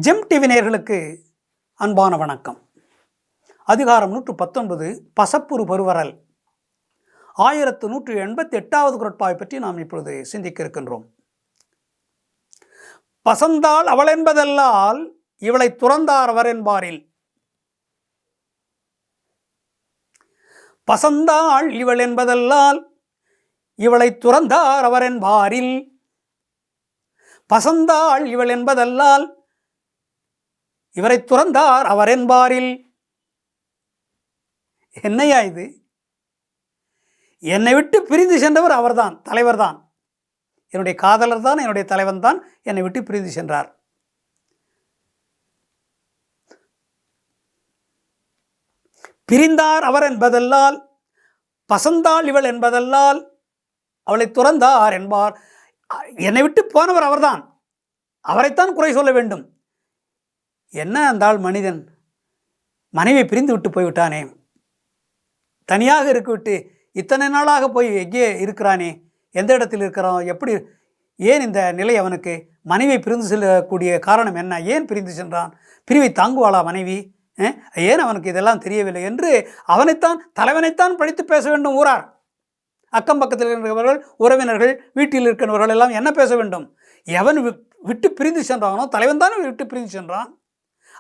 GeM TV நேயர்களுக்கு அன்பான வணக்கம். அதிகாரம் 119 பசப்புரு பருவரல் 1188வது குறட்பாவை பற்றி நாம் இப்பொழுது சிந்திக்க இருக்கின்றோம். பசந்தாள் அவள் என்பதல்லால் இவளை துறந்தார் அவர் என்பாரில். பசந்தாள் இவள் என்பதல்லால் இவளை துறந்தார் அவர் என்பாரில். பசந்தாள் இவள் என்பதல்லால் இவரை துறந்தார் அவர் என்பாரில். என்னையா இது? என்னை விட்டு பிரிந்து சென்றவர் அவர்தான், தலைவர்தான். என்னுடைய காதலர் தான், என்னுடைய தலைவன் தான் என்னை விட்டு பிரிந்து சென்றார். பிரிந்தார் அவர் என்பதல்லால், பசந்தாள் இவள் என்பதல்லால் அவளை துறந்தார் என்பார். என்னை விட்டு போனவர் அவர்தான், அவரைத்தான் குறை சொல்ல வேண்டும். என்ன அந்தாள் மனிதன் மனைவியை பிரிந்து விட்டு போய்விட்டானே, தனியாக இருக்கிவிட்டு இத்தனை நாளாக போய் எங்கே இருக்கிறானே, எந்த இடத்தில் இருக்கிறான், எப்படி, ஏன் இந்த நிலை அவனுக்கு? மனைவியை பிரிந்து செல்லக்கூடிய காரணம் என்ன? ஏன் பிரிந்து சென்றான்? பிரிவை தாங்குவாளா மனைவி? ஏன் அவனுக்கு இதெல்லாம் தெரியவில்லை என்று அவனைத்தான், தலைவனைத்தான் படித்து பேச வேண்டும் ஊரார். அக்கம் பக்கத்தில் இருக்கிறவர்கள், உறவினர்கள், வீட்டில் இருக்கிறவர்கள் எல்லாம் என்ன பேச வேண்டும்? எவன் விட்டு பிரிந்து சென்றானோ தலைவன் தான் விட்டு பிரிந்து சென்றான்,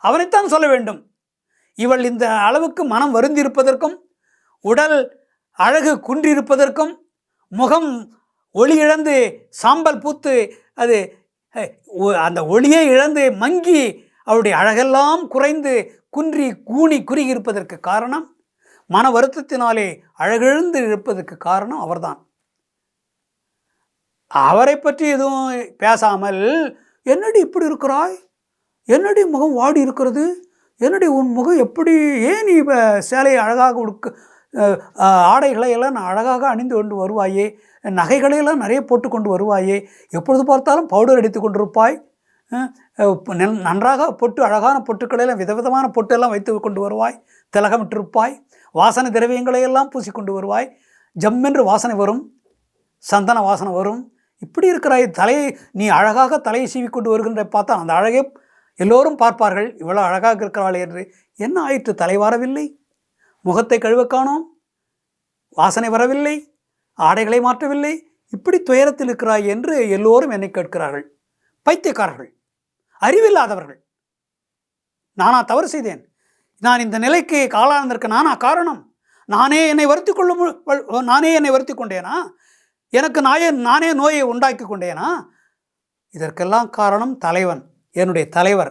அவனைத்தான் சொல்ல வேண்டும். இவள் இந்த அளவுக்கு மனம் வருந்திருப்பதற்கும், உடல் அழகு குன்றிருப்பதற்கும், முகம் ஒளி இழந்து சாம்பல் பூத்து அது அந்த ஒளியை இழந்து மங்கி அவளுடைய அழகெல்லாம் குறைந்து குன்றி கூனி குறுகி இருப்பதற்கு காரணம், மன வருத்தத்தினாலே அழகிழந்து இருப்பதற்கு காரணம் அவர்தான். அவரை பற்றி எதுவும் பேசாமல், என்னடி இப்படி இருக்கிறாய், என்னடி முகம் வாடி இருக்கிறது, என்னடி உன் முகம் எப்படி, ஏன் நீ சேலையை அழகாக ஆடைகளை எல்லாம் அழகாக அணிந்து கொண்டு வருவாயே, நகைகளையெல்லாம் நிறைய போட்டு கொண்டு வருவாயே, எப்பொழுது பார்த்தாலும் பவுடர் அடித்து கொண்டிருப்பாய், நன்றாக பொட்டு, அழகான பொட்டுக்களையெல்லாம் விதவிதமான பொட்டெல்லாம் வைத்து கொண்டு வருவாய், திலகமிட்டிருப்பாய், வாசனை திரவியங்களையெல்லாம் பூசிக்கொண்டு வருவாய், ஜம்மென்று வாசனை வரும், சந்தன வாசனை வரும், இப்படி இருக்கிறாய், தலையை நீ அழகாக தலையை சீவிக்கொண்டு வருகின்ற பார்த்தா அந்த அழகே எல்லோரும் பார்ப்பார்கள், இவ்வளோ அழகாக இருக்கிறாளே என்று. என்ன ஆயிற்று? தலை வரவில்லை, முகத்தை கழுவ காணோம், வாசனை வரவில்லை, ஆடைகளை மாற்றவில்லை, இப்படி துயரத்தில் இருக்கிறாய் என்று எல்லோரும் என்னை கேட்கிறார்கள். பைத்தியக்காரர்கள், அறிவில்லாதவர்கள். நானா தவறு செய்தேன்? நான் இந்த நிலைக்கு காலானதற்கு நானா காரணம்? நானே என்னை வருத்தி கொண்டேனா? எனக்கு நானே நோயை உண்டாக்கி கொண்டேனா? இதற்கெல்லாம் காரணம் தலைவன், என்னுடைய தலைவர்.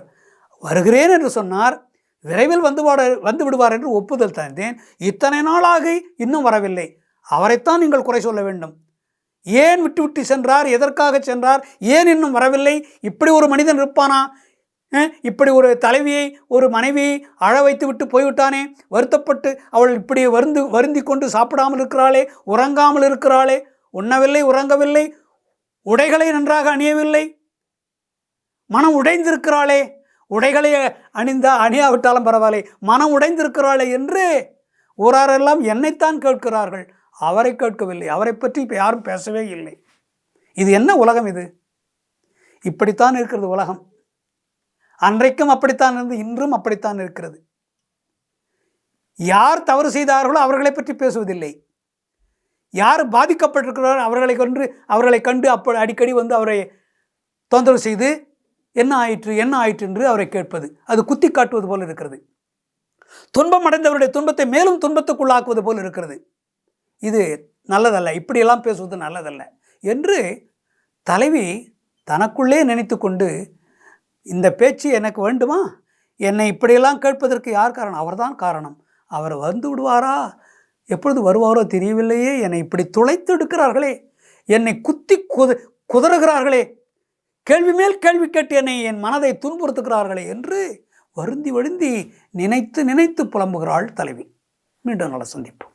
வருகிறேன் என்று சொன்னார், விரைவில் வந்து விடுவார் என்று ஒப்புதல் தந்தேன். இத்தனை நாளாக இன்னும் வரவில்லை, அவரைத்தான் நீங்கள் குறை சொல்ல வேண்டும். ஏன் விட்டு சென்றார்? எதற்காக சென்றார்? ஏன் இன்னும் வரவில்லை? இப்படி ஒரு மனிதன் இருப்பானா? இப்படி ஒரு தலைவியை, ஒரு மனைவியை அழ வைத்து விட்டு போய்விட்டானே, வருத்தப்பட்டு அவள் இப்படி வருந்தி கொண்டு சாப்பிடாமல் இருக்கிறாளே, உறங்காமல் இருக்கிறாளே, உண்ணவில்லை, உறங்கவில்லை, உடைகளை நன்றாக அணியவில்லை, மனம் உடைந்திருக்கிறாளே, உடைகளை அணியாவிட்டாலும் பரவாயில்லை, மனம் உடைந்திருக்கிறாளே என்று ஊராரெல்லாம் என்னைத்தான் கேட்கிறார்கள், அவரை கேட்கவில்லை. அவரை பற்றி இப்போ யாரும் பேசவே இல்லை. இது என்ன உலகம் இது? இப்படித்தான் இருக்கிறது உலகம். அன்றைக்கும் அப்படித்தான் இருந்து இன்றும் அப்படித்தான் இருக்கிறது. யார் தவறு செய்தார்களோ அவர்களை பற்றி பேசுவதில்லை. யார் பாதிக்கப்பட்டிருக்கிறாரோ அவர்களை கண்டு அடிக்கடி வந்து அவரை தொந்தரவு செய்து என்ன ஆயிற்று என்று அவரை கேட்பது, அது குத்தி காட்டுவது போல் இருக்கிறது. துன்பம் அடைந்தவருடைய துன்பத்தை மேலும் துன்பத்துக்குள்ளாக்குவது போல் இருக்கிறது. இது நல்லதல்ல, இப்படியெல்லாம் பேசுவது நல்லதல்ல என்று தலைவி தனக்குள்ளே நினைத்து கொண்டு, இந்த பேச்சு எனக்கு வேண்டுமா? என்னை இப்படியெல்லாம் கேட்பதற்கு யார் காரணம்? அவர்தான் காரணம். அவர் வந்து விடுவாரா? எப்பொழுது வருவாரோ தெரியவில்லையே, என்னை இப்படி துளைத்து எடுக்கிறார்களே, என்னை குத்தி குதறுகிறார்களே, கேள்வி மேல் கேள்வி கேட்டு என்னை என் மனதை துன்புறுத்துகிறார்களே என்று வருந்தி நினைத்து புலம்புகிறாள் தலைவி. மீண்டும் நல்ல சந்திப்போம்.